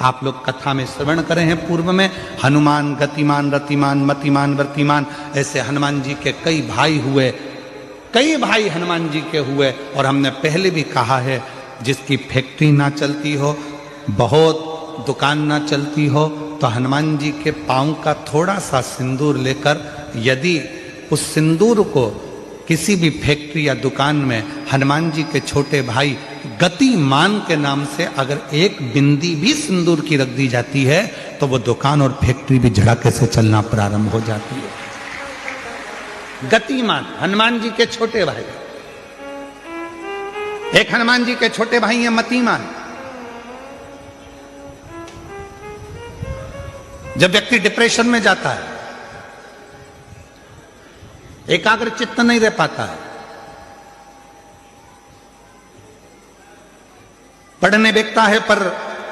आप लोग कथा में श्रवण करे हैं पूर्व में, हनुमान गतिमान रतिमान मतिमान वर्तिमान, ऐसे हनुमान जी के कई भाई हुए, कई भाई हनुमान जी के हुए। और हमने पहले भी कहा है, जिसकी फैक्ट्री ना चलती हो, बहुत दुकान ना चलती हो, तो हनुमान जी के पांव का थोड़ा सा सिंदूर लेकर, यदि उस सिंदूर को किसी भी फैक्ट्री या दुकान में हनुमान जी के छोटे भाई गतिमान के नाम से अगर एक बिंदी भी सिंदूर की रख दी जाती है, तो वो दुकान और फैक्ट्री भी झड़के से चलना प्रारंभ हो जाती है। गतिमान हनुमान जी के छोटे भाई, एक हनुमान जी के छोटे भाई हैं मतिमान। जब व्यक्ति डिप्रेशन में जाता है, एकाग्र चित्त नहीं रह पाता है, पढ़ने बैठता है पर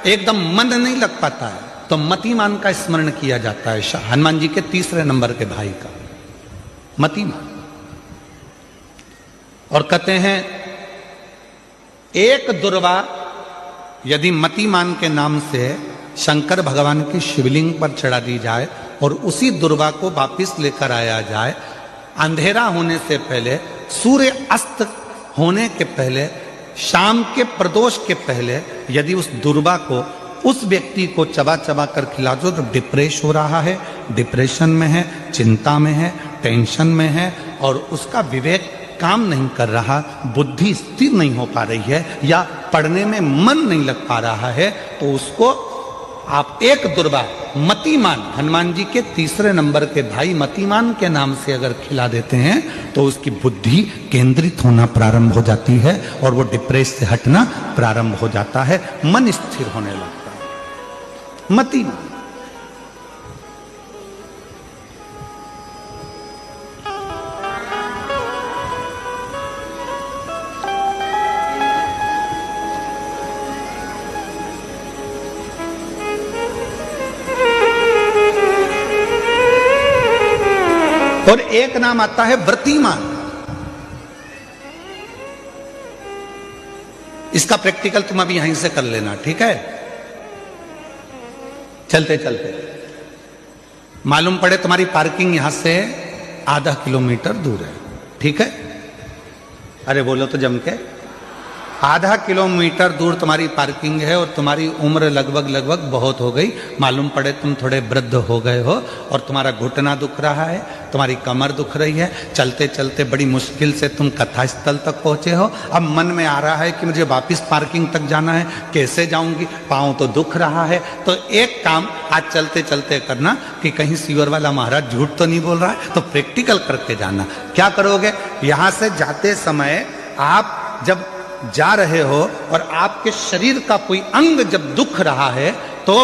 एकदम मन नहीं लग पाता है, तो मतिमान का स्मरण किया जाता है, हनुमान जी के तीसरे नंबर के भाई का, मतिमान। और कहते हैं एक दुर्वा यदि मतिमान के नाम से शंकर भगवान की शिवलिंग पर चढ़ा दी जाए और उसी दुर्वा को वापिस लेकर आया जाए, अंधेरा होने से पहले, सूर्य अस्त होने के पहले, शाम के प्रदोष के पहले यदि उस दुर्वा को उस व्यक्ति को चबा चबा कर खिला दो, तो डिप्रेस हो रहा है, डिप्रेशन में है, चिंता में है, टेंशन में है और उसका विवेक काम नहीं कर रहा, बुद्धि स्थिर नहीं हो पा रही है या पढ़ने में मन नहीं लग पा रहा है, तो उसको आप एक दुर्वा मतिमान, हनुमान जी के तीसरे नंबर के भाई मतिमान के नाम से अगर खिला देते हैं, तो उसकी बुद्धि केंद्रित होना प्रारंभ हो जाती है और वो डिप्रेस से हटना प्रारंभ हो जाता है, मन स्थिर होने लगता है। मतिमान और एक नाम आता है व्रतिमान। इसका प्रैक्टिकल तुम अभी यहीं से कर लेना, ठीक है? चलते चलते मालूम पड़े तुम्हारी पार्किंग यहां से आधा किलोमीटर दूर है, ठीक है? अरे बोलो तो जम के, आधा किलोमीटर दूर तुम्हारी पार्किंग है और तुम्हारी उम्र लगभग बहुत हो गई, मालूम पड़े तुम थोड़े वृद्ध हो गए हो और तुम्हारा घुटना दुख रहा है, तुम्हारी कमर दुख रही है, चलते चलते बड़ी मुश्किल से तुम कथा स्थल तक पहुंचे हो, अब मन में आ रहा है कि मुझे वापस पार्किंग तक जाना है, कैसे जाऊंगी, पाँव तो दुख रहा है। तो एक काम आज चलते चलते करना कि कहीं सीवर वाला महाराज झूठ तो नहीं बोल रहा है, तो प्रैक्टिकल करके जाना। क्या करोगे, यहां से जाते समय आप जब जा रहे हो और आपके शरीर का कोई अंग जब दुख रहा है, तो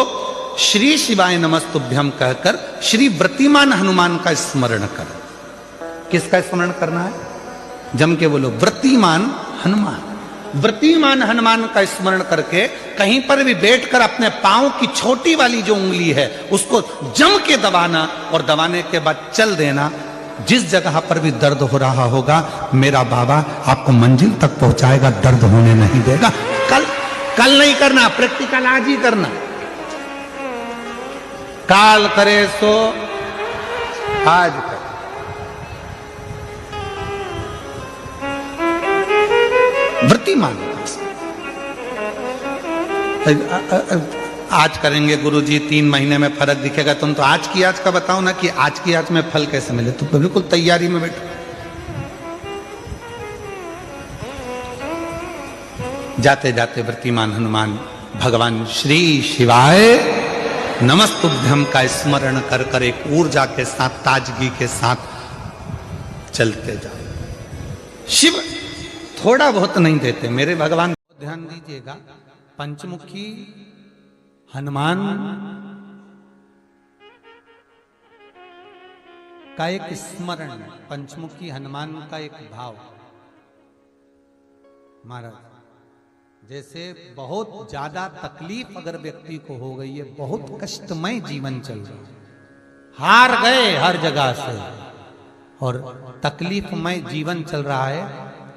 श्री शिवाय नमस्तुभ्यम कहकर श्री व्रतिमान हनुमान का स्मरण करो। किसका स्मरण करना है? जम के बोलो, व्रतिमान हनुमान। व्रतिमान हनुमान का स्मरण करके कहीं पर भी बैठकर अपने पांव की छोटी वाली जो उंगली है उसको जम के दबाना और दबाने के बाद चल देना। जिस जगह पर भी दर्द हो रहा होगा, मेरा बाबा आपको मंजिल तक पहुंचाएगा, दर्द होने नहीं देगा। कल नहीं करना, प्रैक्टिकल आज ही करना। काल करे सो आज कर। व्रतिमान आज करेंगे गुरुजी, 3 महीने में फर्क दिखेगा। तुम तो आज की आज का बताओ ना कि आज की आज में फल कैसे मिले। तुम बिल्कुल तैयारी में बैठो। जाते जाते व्रतिमान हनुमान भगवान श्री शिवाय नमस्तुभ्यम का स्मरण कर कर एक ऊर्जा के साथ, ताजगी के साथ चलते जाओ। शिव थोड़ा बहुत नहीं देते मेरे भगवान, ध्यान दीजिएगा। पंचमुखी हनुमान का एक स्मरण, पंचमुखी हनुमान का एक भाव। महाराज, जैसे बहुत ज्यादा तकलीफ अगर व्यक्ति को हो गई है, बहुत कष्टमय जीवन चल रहा है, हार गए हर जगह से और तकलीफमय जीवन चल रहा है,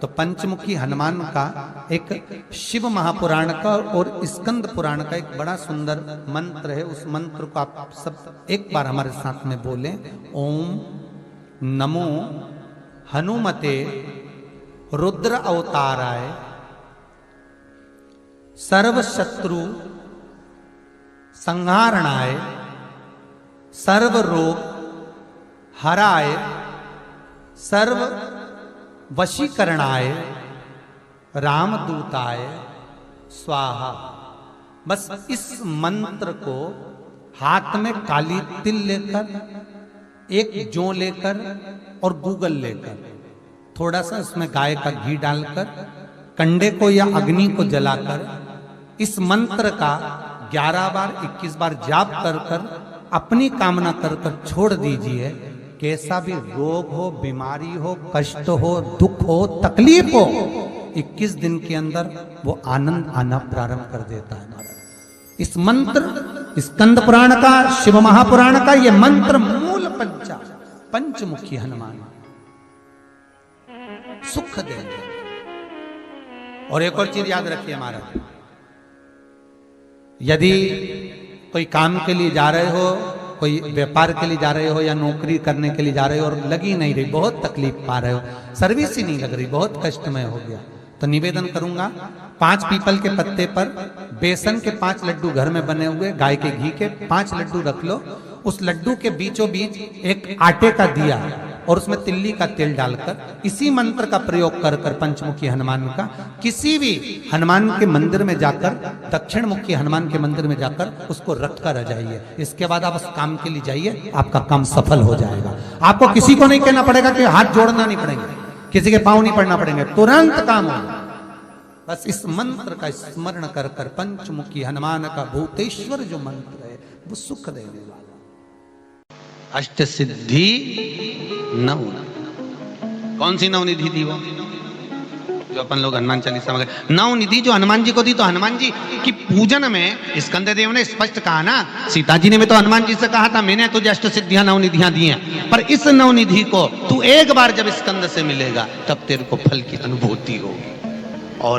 तो तो पंचमुखी हनुमान का एक शिव महापुराण का और स्कंद पुराण का एक बड़ा सुंदर मंत्र है। उस मंत्र को आप सब एक बार हमारे साथ में बोलें। ओम नमो हनुमते रुद्र अवताराय सर्व शत्रु संहारणाय सर्व रोग हराय सर्व वशीकरणाय रामदूताय स्वाहा। बस इस मंत्र को हाथ में काली तिल लेकर, एक जौ लेकर और गूगल लेकर, थोड़ा सा इसमें गाय का घी डालकर, कंडे को या अग्नि को जलाकर इस मंत्र का 11 बार 21 बार जाप कर कर अपनी कामना कर कर छोड़ दीजिए। कैसा भी रोग हो, बीमारी हो, कष्ट हो, दुख हो, तकलीफ हो, 21 दिन के अंदर वो आनंद आना प्रारंभ कर देता है महाराज। इस मंत्र, स्कंद पुराण का, शिव महापुराण का ये मंत्र मूल पंचमुखी हनुमान सुख देंगे। और एक और चीज याद रखिए महाराज, यदि कोई काम के लिए जा रहे हो, कोई व्यापार के लिए जा रहे हो या नौकरी करने के लिए जा रहे हो और लगी नहीं रही, बहुत तकलीफ पा रहे हो, सर्विस ही नहीं लग रही, बहुत कष्टमय हो गया, तो निवेदन करूंगा 5 पीपल के पत्ते पर बेसन के 5 लड्डू घर में बने हुए, गाय के घी के 5 लड्डू रख लो। उस लड्डू के बीचों बीच एक आटे का दिया और उसमें तिल्ली का तेल डालकर इसी मंत्र का प्रयोग कर कर पंचमुखी हनुमान का किसी भी हनुमान के मंदिर में जाकर, दक्षिण मुखी हनुमान के मंदिर में जाकर उसको रख कर आ जाइए। इसके बाद आप उस काम के लिए जाइए, आपका काम सफल हो जाएगा। आपको किसी को नहीं कहना पड़ेगा कि हाथ जोड़ना नहीं पड़ेंगे, किसी के पांव नहीं पड़ना पड़ेंगे, तुरंत काम होगा। बस इस मंत्र का स्मरण कर कर पंचमुखी हनुमान का भूतेश्वर जो मंत्र है वो सुख देने वाला। अष्ट सिद्धि नव, कौन सी नवनिधि थी वो जो अपन लोग हनुमान चालीसा में, नवनिधि जो हनुमान जी को दी। तो हनुमान जी की पूजन में स्कंद देव ने स्पष्ट कहा ना, सीता जी ने भी तो हनुमान जी से कहा था मैंने तुझे अष्ट सिद्धियां नवनिधियां दी हैं, पर इस नवनिधि को तू एक बार जब स्कंद से मिलेगा तब तेरे को फल की अनुभूति होगी। और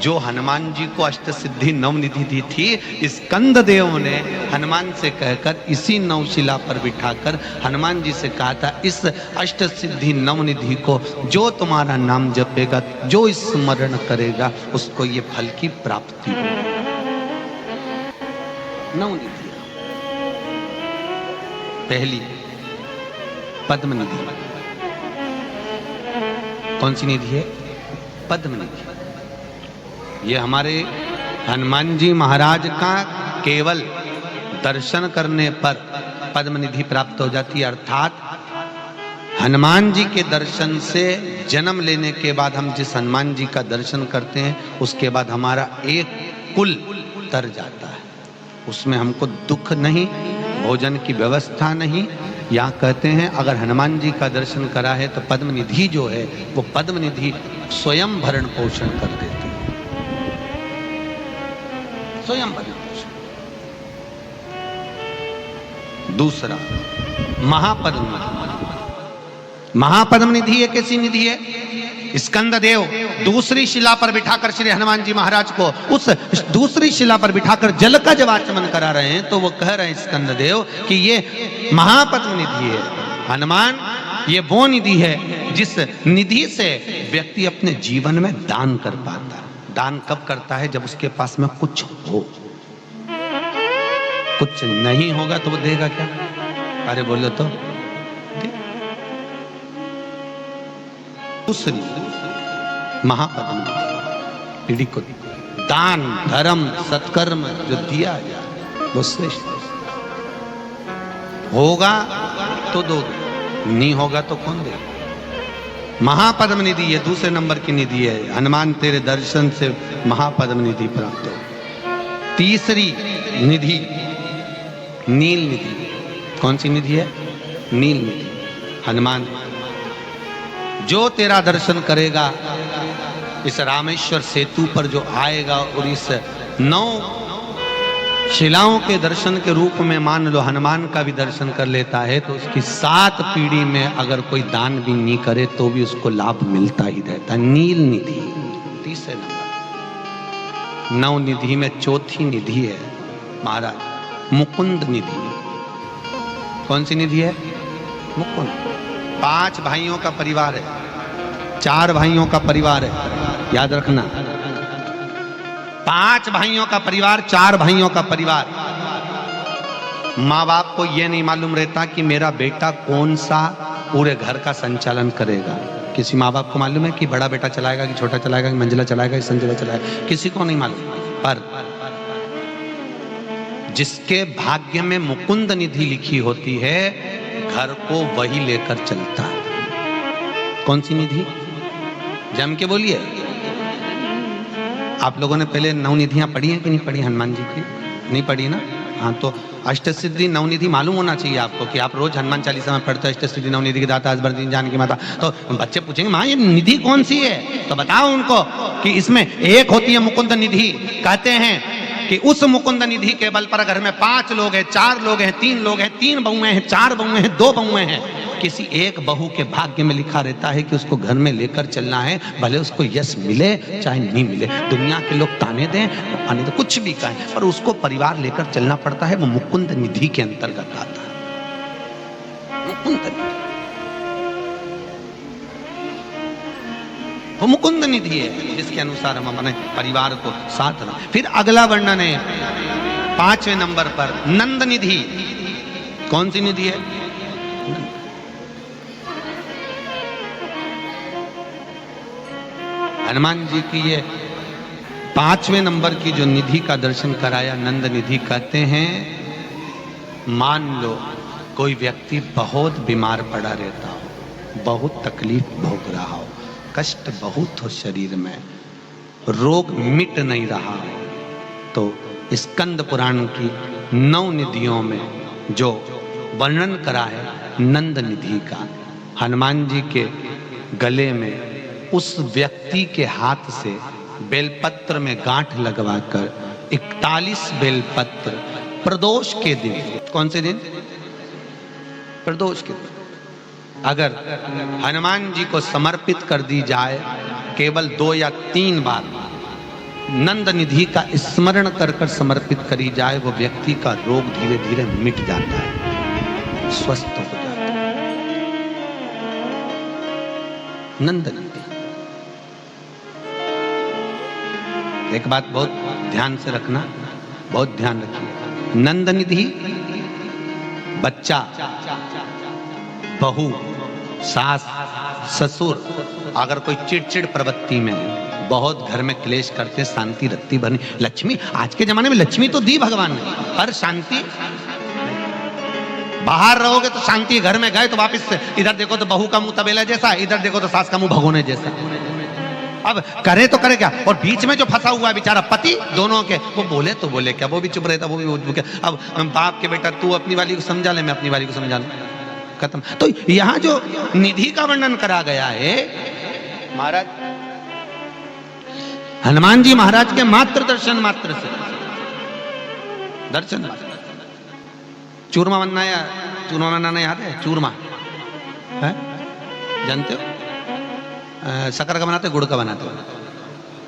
जो हनुमान जी को अष्ट सिद्धि नवनिधि दी थी, स्कंद देव ने हनुमान से कहकर इसी नवशिला पर बिठाकर हनुमान जी से कहा था, इस अष्ट सिद्धि नवनिधि को जो तुम्हारा नाम जपेगा, जो स्मरण करेगा, उसको ये फल की प्राप्ति होगी। नवनिधि पहली पद्मनिधि, कौन सी निधि है? पद्मनिधि। ये हमारे हनुमान जी महाराज का केवल दर्शन करने पर पद्मनिधि प्राप्त हो जाती है। अर्थात हनुमान जी के दर्शन से जन्म लेने के बाद हम जिस हनुमान जी का दर्शन करते हैं उसके बाद हमारा एक कुल तर जाता है। उसमें हमको दुख नहीं, भोजन की व्यवस्था नहीं। यहाँ कहते हैं अगर हनुमान जी का दर्शन करा है तो पद्मनिधि जो है वो पद्मनिधि स्वयं भरण पोषण कर देती है, स्वयं भरण पोषण। दूसरा महापद्मनिधि। महापद्मनिधि एक ऐसी निधि है, स्कंद देव दूसरी शिला पर बिठाकर श्री हनुमान जी महाराज को उस दूसरी शिला पर बिठाकर जल का जब आचमन करा रहे हैं तो वो कह रहे हैं स्कंद देव कि ये महापद्मनिधि है। हनुमान ये वो निधि है जिस निधि से व्यक्ति अपने जीवन में दान कर पाता है। दान कब करता है? जब उसके पास में कुछ हो। कुछ नहीं होगा तो वो देगा क्या? अरे बोलो तो। दूसरी महापद्मनिधि को दान, धर्म, सत्कर्म जो दिया जाए वो श्रेष्ठ। होगा तो दो, नहीं होगा तो कौन देगा? महापद्मनिधि ये दूसरे नंबर की निधि है। हनुमान तेरे दर्शन से महापद्मनिधि प्राप्त हो। तीसरी निधि नील निधि। कौन सी निधि है? नील निधि। हनुमान जो तेरा दर्शन करेगा, इस रामेश्वर सेतु पर जो आएगा और इस 9 शिलाओं के दर्शन के रूप में मान लो हनुमान का भी दर्शन कर लेता है तो उसकी 7 पीढ़ी में अगर कोई दान भी नहीं करे तो भी उसको लाभ मिलता ही रहता है। नील निधि तीसरे नंबर, 9 निधि में चौथी निधि है महाराज मुकुंद निधि। कौन सी निधि है? मुकुंद। 5 भाइयों का परिवार है, 4 भाइयों का परिवार है, याद रखना। 5 भाइयों का परिवार, 4 भाइयों का परिवार। माँ बाप को यह नहीं मालूम रहता कि मेरा बेटा कौन सा पूरे घर का संचालन करेगा। किसी माँ बाप को मालूम है कि बड़ा बेटा चलाएगा कि छोटा चलाएगा कि मंजिला चलाएगा कि संजिला चलाएगा, किसी को नहीं मालूम। पर जिसके भाग्य में मुकुंद निधि लिखी होती है घर को वही लेकर चलता है। कौन सी निधि? जम के बोलिए। आप लोगों ने पहले 9 निधियां पढ़ी हैं कि नहीं पढ़ी? हनुमान जी की नहीं पढ़ी ना? हाँ, तो अष्टसिद्धि 9 निधि मालूम होना चाहिए आपको कि आप रोज हनुमान चालीसा में पढ़ते हो अष्टसिद्धि 9 निधि के दाता अजबर जानकी माता। तो बच्चे पूछेंगे माँ ये निधि कौन सी है? तो बताओ उनको कि इसमें एक होती है मुकुंद निधि। कहते हैं कि उस मुकुंद निधि के बल पर घर में 5 लोग हैं, 4 लोग हैं, 3 लोग हैं, 3 बहुएं हैं, 4 बहुएं हैं, 2 बहुएं हैं, किसी एक बहू के भाग्य में लिखा रहता है कि उसको घर में लेकर चलना है, भले उसको यश मिले चाहे नहीं मिले। दुनिया के लोग ताने दें आने तो कुछ भी कहें, पर उसको परिवार लेकर चलना पड़ता है। वो मुकुंद निधि के अंतर्गत आता है। मुकुंद निधि वो मुकुंद निधि है जिसके अनुसार हम अपने परिवार को साथ रखें। फिर अगला वर्णन है 5वें नंबर पर नंद निधि। कौन सी निधि है? हनुमान जी की ये 5वें नंबर की जो निधि का दर्शन कराया नंद निधि। कहते हैं मान लो कोई व्यक्ति बहुत बीमार पड़ा रहता हो, बहुत तकलीफ भोग रहा हो, कष्ट बहुत हो शरीर में, रोग मिट नहीं रहा हो, तो स्कंद पुराण की 9 निधियों में जो वर्णन करा है नंद निधि का, हनुमान जी के गले में उस व्यक्ति के हाथ से बेलपत्र में गांठ लगवाकर 41 बेलपत्र प्रदोष के दिन, कौन से दिन? प्रदोष के दिन, अगर हनुमान जी को समर्पित कर दी जाए केवल 2 या 3 बार नंद निधि का स्मरण कर कर समर्पित करी जाए, वो व्यक्ति का रोग धीरे धीरे मिट जाता है, स्वस्थ हो जाता है। नंद निधि। एक बात बहुत ध्यान से रखना, बहुत ध्यान रखिए। नंद निधि बच्चा, बहू, सास, ससुर अगर कोई चिड़चिड़ प्रवृत्ति में है, बहुत घर में क्लेश करते, शांति रखती बनी लक्ष्मी। आज के जमाने में लक्ष्मी तो दी भगवान ने, पर शांति, बाहर रहोगे तो शांति, घर में गए तो वापस से इधर देखो तो बहू का मुंह तबेला जैसा, इधर देखो तो सास का मुंह भगोने जैसा। अब करे तो करे क्या? और बीच में जो फंसा हुआ है बेचारा पति, दोनों के, वो बोले तो बोले क्या, वो भी चुप रहता, वो भी। अब बाप के बेटा तू अपनी वाली को समझा ले, मैं अपनी वाली को समझा लूं, खत्म। तो यहां जो निधि का वर्णन करा गया है महाराज, हनुमान जी महाराज के मात्र दर्शन मात्र से, दर्शन मात्र। चूरमा बनाया, चूरमा बनाना याद है? चूरमा है, जानते हो? शक्कर का बनाते, गुड़ का बनाते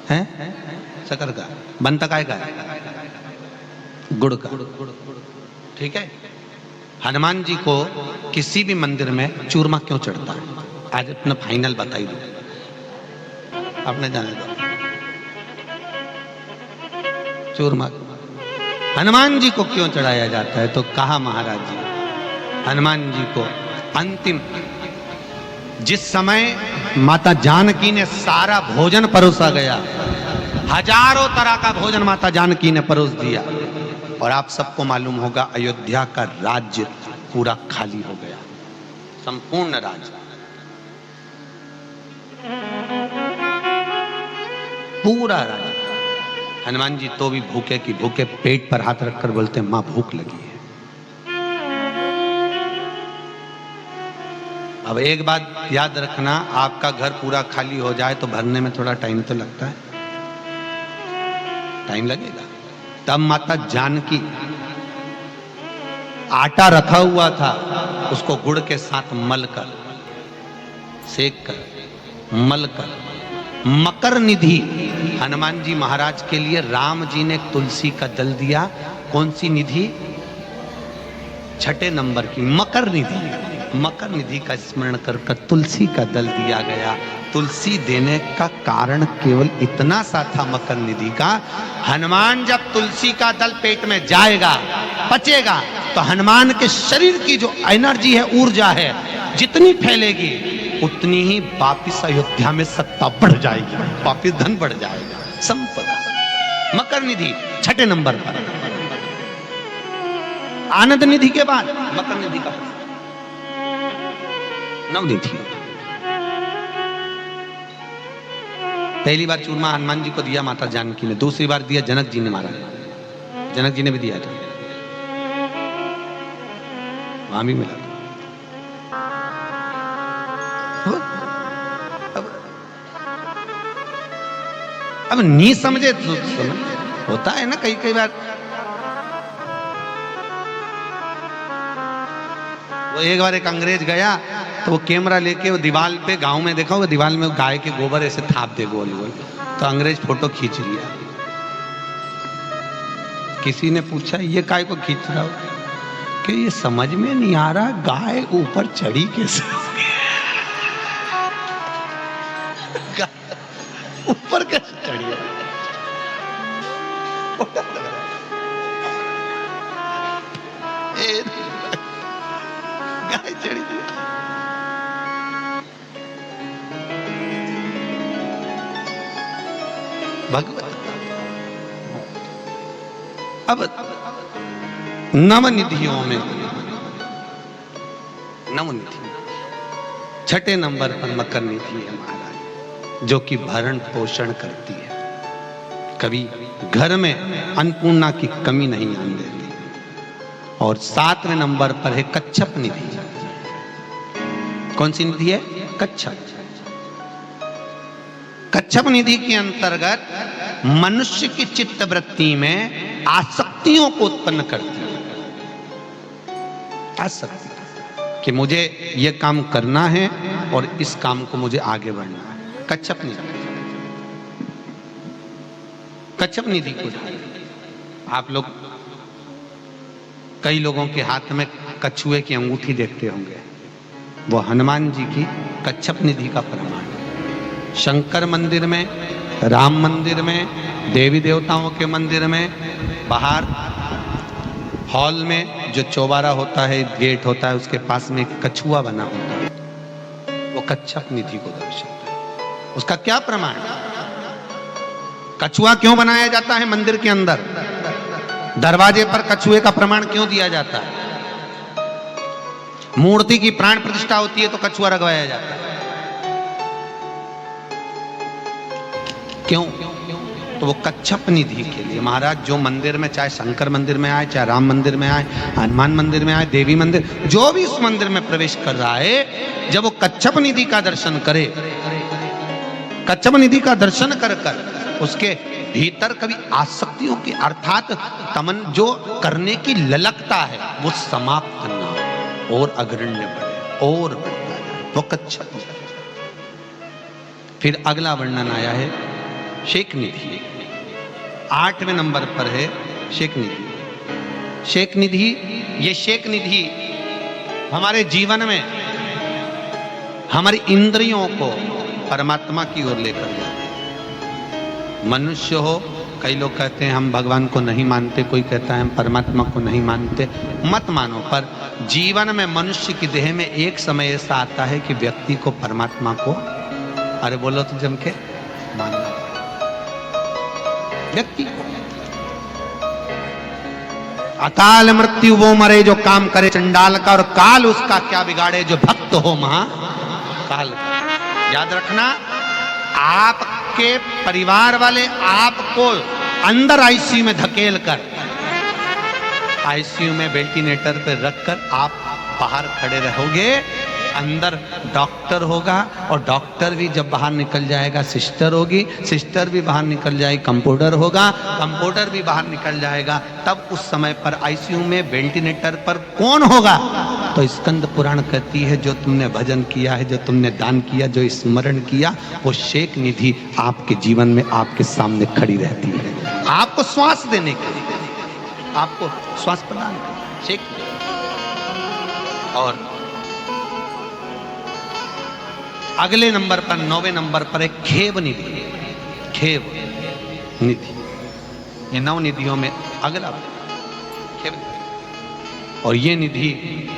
हैं? शक्कर का बनता काय का है? गुड़ का, ठीक है। हनुमान जी को किसी भी मंदिर में चूरमा क्यों चढ़ता है? आज अपना फाइनल बताइए, आपने जाने दो। चूरमा हनुमान जी को क्यों चढ़ाया जाता है? तो कहा महाराज जी, हनुमान जी को अंतिम, जिस समय माता जानकी ने सारा भोजन परोसा गया, हजारों तरह का भोजन माता जानकी ने परोस दिया, और आप सबको मालूम होगा अयोध्या का राज्य पूरा खाली हो गया, संपूर्ण राज्य, पूरा राज्य। हनुमान जी तो भी भूखे की भूखे, पेट पर हाथ रखकर बोलते हैं मां भूख लगी है। अब एक बात याद रखना, आपका घर पूरा खाली हो जाए तो भरने में थोड़ा टाइम तो लगता है, टाइम लगेगा। तब माता जानकी आटा रखा हुआ था, उसको गुड़ के साथ मलकर, सेक कर, मलकर मकर निधि हनुमान जी महाराज के लिए राम जी ने तुलसी का दल दिया। कौन सी निधि? छठे नंबर की मकर निधि। मकर निधि का स्मरण कर कर तुलसी का दल दिया गया। तुलसी देने का कारण केवल इतना सा था मकर निधि का, हनुमान जब तुलसी का दल पेट में जाएगा, पचेगा, तो हनुमान के शरीर की जो एनर्जी है, ऊर्जा है, जितनी फैलेगी उतनी ही वापिस अयोध्या में सत्ता बढ़ जाएगी, वापिस धन बढ़ जाएगा, संपदा। मकर निधि छठे नंबर पर। आनंद निधि के बाद मकर निधि का नवनिधि। पहली बार चूरमा हनुमान जी को दिया माता जानकी ने, दूसरी बार दिया जनक जी ने, महाराज जनक जी ने भी दिया था, वहां भी मिला था। अब नहीं समझे तो होता है ना कई कई बार। वो एक बार एक अंग्रेज गया तो वो कैमरा लेके वो दीवार पे, गांव में देखा वो दीवार में गाय के गोबर ऐसे थाप दे गोल गोल, तो अंग्रेज फोटो खींच लिया। किसी ने पूछा ये काय को खींच रहा हो? कि ये समझ में नहीं आ रहा गाय ऊपर चढ़ी कैसे, ऊपर कैसे चढ़ी है? गाय चढ़ी थी। भगवत अब नवनिधियों में नवनिधि छठे नंबर पर मकर निधि है महाराज, जो कि भरण पोषण करती है, कभी घर में अन्नपूर्णा की कमी नहीं आने देती। और 7वें नंबर पर है कच्छप निधि। कौन सी निधि है? कच्छप। कच्छप निधि के अंतर्गत मनुष्य की चित्त वृत्ति में आसक्तियों को उत्पन्न करती है। आसक्ति कि मुझे यह काम करना है और इस काम को मुझे आगे बढ़ना है। कच्छप निधि। कच्छप निधि को आप लोग, कई लोगों के हाथ में कछुए की अंगूठी देखते होंगे, वो हनुमान जी की कच्छप निधि का प्रमाण है। शंकर मंदिर में, राम मंदिर में, देवी देवताओं के मंदिर में, बाहर हॉल में जो चौबारा होता है, गेट होता है, उसके पास में एक कछुआ बना होता है, वो कच्छप निधि को दर्शाता है। उसका क्या प्रमाण? कछुआ क्यों बनाया जाता है मंदिर के अंदर? दरवाजे पर कछुए का प्रमाण क्यों दिया जाता है? मूर्ति की प्राण प्रतिष्ठा होती है तो कछुआ रखवाया जाता है। क्यों? तो वो कच्छप निधि के लिए। महाराज जो मंदिर में, चाहे शंकर मंदिर में आए, चाहे राम मंदिर में आए, हनुमान मंदिर में आए, देवी मंदिर, जो भी उस मंदिर में प्रवेश कर रहा है, जब वो कच्छप निधि का दर्शन करे, कच्छप निधि का दर्शन कर कर उसके भीतर कभी आसक्तियों की, अर्थात तमन जो करने की ललकता है, वो समाप्त करना और अग्रण्य बढ़े और बढ़ता जाए, वो कच्छप। फिर अगला वर्णन आया है शेक निधि। 8वें नंबर पर है शेक निधि। शेक निधि, ये शेक निधि हमारे जीवन में हमारी इंद्रियों को परमात्मा की ओर लेकर जाती है। मनुष्य हो, कई लोग कहते हैं हम भगवान को नहीं मानते, कोई कहता है हम परमात्मा को नहीं मानते, मत मानो, पर जीवन में मनुष्य की देह में एक समय ऐसा आता है कि व्यक्ति को परमात्मा को, अरे बोलो तो जम के, मानना व्यक्ति को। अकाल मृत्यु वो मरे जो काम करे चंडाल का, और काल उसका क्या बिगाड़े जो भक्त हो महाकाल का। याद रखना, आपके परिवार वाले आपको अंदर आईसीयू में धकेल कर, आईसीयू में वेंटिलेटर पर रखकर आप बाहर खड़े रहोगे, अंदर डॉक्टर होगा, और डॉक्टर भी जब बाहर निकल जाएगा सिस्टर होगी, सिस्टर भी बाहर निकल जाएगी कंपाउंडर होगा, कंपाउंडर भी बाहर निकल जाएगा। तब उस समय पर आईसीयू में वेंटिलेटर पर कौन होगा? तो स्कंद पुराण कहती है जो तुमने भजन किया है, जो तुमने दान किया, जो स्मरण किया, वो शेख निधि आपके जीवन में आपके सामने खड़ी रहती है, आपको श्वास देने के लिए, आपको श्वास प्रदान करना शेख। और अगले नंबर पर 9वें नंबर पर एक खेव निधि, खेव निधि, ये 9 निधियों में अगला खेव निधि। और ये निधि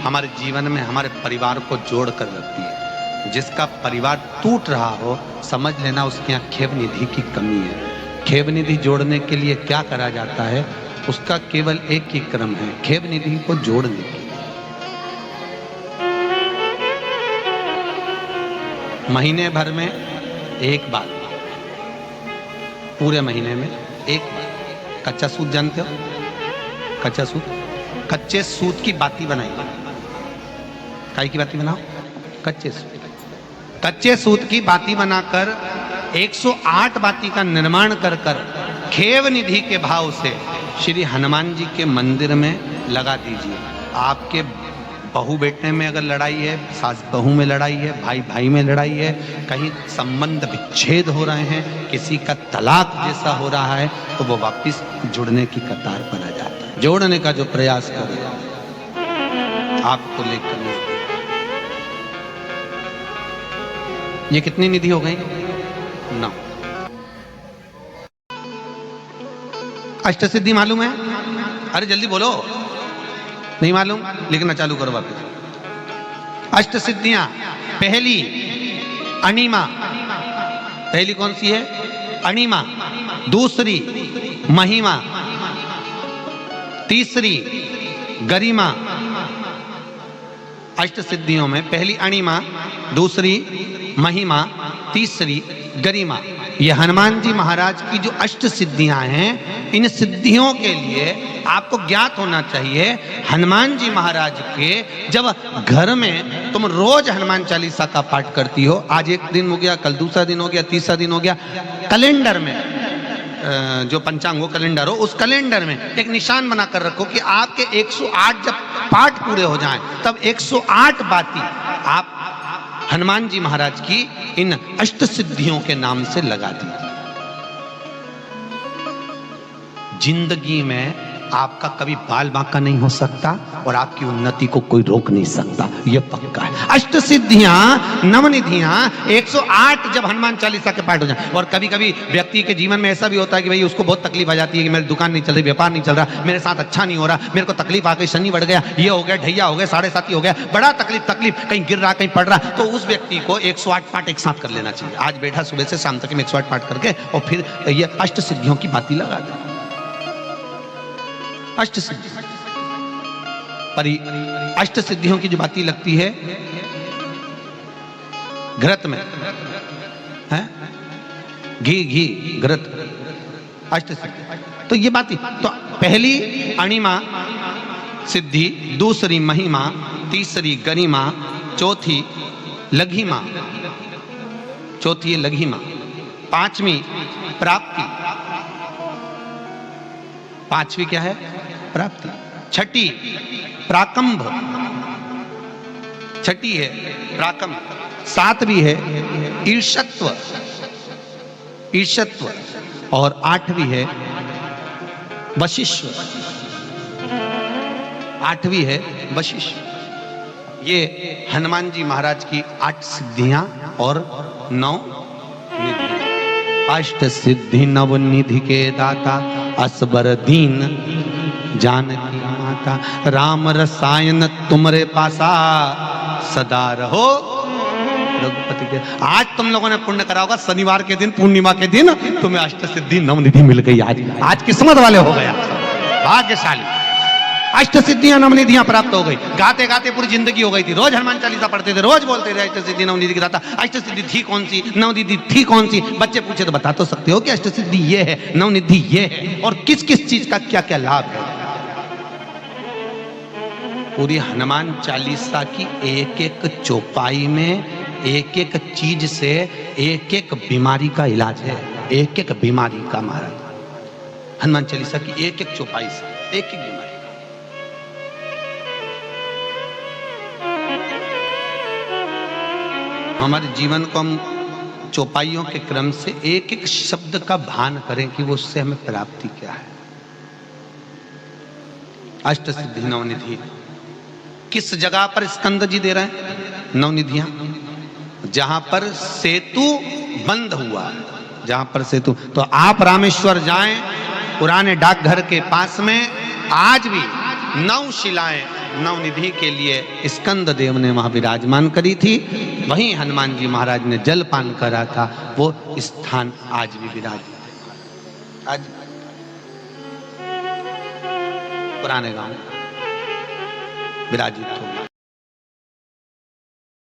हमारे जीवन में हमारे परिवार को जोड़ कर रखती है। जिसका परिवार टूट रहा हो समझ लेना उसके यहाँ खेव निधि की कमी है। खेव निधि जोड़ने के लिए क्या करा जाता है? उसका केवल एक ही क्रम है, खेव निधि को जोड़ने की। महीने भर में एक बार, पूरे महीने में एक बार कच्चा सूत जानते हो? कच्चा सूत, कच्चे सूत की बाती बनाइए। काय की बाती बनाओ? कच्चे सूत, कच्चे सूत की बाती बनाकर 108 बाती का निर्माण कर कर खेव निधि के भाव से श्री हनुमान जी के मंदिर में लगा दीजिए। आपके बहू बेटे में अगर लड़ाई है, सास बहू में लड़ाई है, भाई भाई में लड़ाई है, कहीं संबंध विच्छेद हो रहे हैं, किसी का तलाक जैसा हो रहा है, तो वो वापस जुड़ने की कतार पर आ जाता है। जोड़ने का जो प्रयास करें आपको लेकर। ये कितनी निधि हो गई? 9। अष्टसिद्धि मालूम है? अरे जल्दी बोलो, नहीं मालूम? लिखना चालू करो वापस। अष्ट सिद्धियां, पहली अणिमा, पहली कौन सी है? अणिमा। दूसरी महिमा, तीसरी गरिमा। अष्ट सिद्धियों में पहली अणिमा, दूसरी महिमा, तीसरी गरिमा। ये हनुमान जी महाराज की जो अष्ट सिद्धियां हैं, इन सिद्धियों के लिए आपको ज्ञात होना चाहिए, हनुमान जी महाराज के जब घर में तुम रोज हनुमान चालीसा का पाठ करती हो, आज एक दिन हो गया, कल दूसरा दिन हो गया, तीसरा दिन हो गया, कैलेंडर में जो पंचांगो कैलेंडर हो, उस कैलेंडर में एक निशान बनाकर रखो कि आपके 108 जब पाठ पूरे हो जाएं, तब 108 बाती आप हनुमान जी महाराज की इन अष्ट सिद्धियों के नाम से लगा दीजिए। जिंदगी में आपका कभी बाल बांका नहीं हो सकता और आपकी उन्नति को कोई रोक नहीं सकता, यह पक्का है। अष्ट सिद्धियां, नवनिधियां 108 जब हनुमान चालीसा के पाठ हो जाए। और कभी कभी व्यक्ति के जीवन में ऐसा भी होता है कि भाई उसको बहुत तकलीफ आ जाती है कि मेरी दुकान नहीं चल रही, व्यापार नहीं चल रहा, मेरे साथ अच्छा नहीं हो रहा, मेरे को तकलीफ आ गई, शनि बढ़ गया, ये हो गया, ढैया हो गया, 7.5 हो गया, बड़ा तकलीफ, कहीं गिर रहा, कहीं पड़ रहा, तो उस व्यक्ति को 108 पाठ एक साथ कर लेना चाहिए। आज बैठा सुबह से शाम तक में 108 पाठ करके और फिर ये अष्ट सिद्धियों की बाती लगा दे। अष्ट सिद्धि पर अष्ट सिद्धियों की जो बाती लगती है घृत में है, घी घृत, अष्ट सिद्धि। तो ये बाती, तो पहली अणिमा सिद्धि, दूसरी महिमा, तीसरी गरिमा, चौथी लघिमा, चौथी है लघिमा, पांचवी प्राप्ति, पांचवी क्या है? प्राप्ति। छठी प्राकंभ, छठी है प्राकंभ। सातवीं है ईर्षत्व, ईर्षत्व। और आठवीं है वशिष्व, आठवीं है वशिष्व। ये हनुमान जी महाराज की 8 सिद्धियां और 9 निधि। अष्ट सिद्धि नव निधि के दाता, असबर दीन जानकी माता, राम रसायन तुमरे पासा, सदा रहो रघुपति के। आज तुम लोगों ने पुण्य करा होगा, शनिवार के दिन, पूर्णिमा के दिन तुम्हें अष्ट सिद्धि नव निधि मिल गई। आज किस्मत वाले हो गया, भाग्यशाली। अष्ट सिद्धियां नवनिधियां प्राप्त हो गई। गाते गाते पूरी जिंदगी हो गई थी, रोज हनुमान चालीसा पढ़ते थे, रोज बोलते थे अष्ट सिद्धि नवनिधि की दाता। अष्ट सिद्धि थी कौन सी, नवनिधि थी कौन सी? बच्चे पूछे तो बता तो सकते हो कि अष्ट सिद्धि ये है, नवनिधि ये है, और किस किस चीज का क्या क्या लाभ है। पूरी हनुमान चालीसा की एक एक चौपाई में एक एक चीज से एक एक बीमारी का इलाज है, एक एक बीमारी का महाराज। हनुमान चालीसा की एक एक चौपाई से एक एक बीमारी का। हमारे जीवन को हम चौपाइयों के क्रम से एक एक शब्द का भान करें कि वो उससे हमें प्राप्ति क्या है। अष्ट सिद्धि नवनिधि किस जगह पर स्कंद जी दे रहे हैं? नवनिधियां जहां पर सेतु बंद हुआ, जहां पर सेतु। तो आप रामेश्वर जाएं, पुराने डाकघर के पास में आज भी 9 शिलाएं नवनिधि के लिए स्कंद देव ने वहां विराजमान करी थी। वहीं हनुमान जी महाराज ने जलपान करा था, वो स्थान आज भी विराजित है। आज पुराने गांव विराजित हो।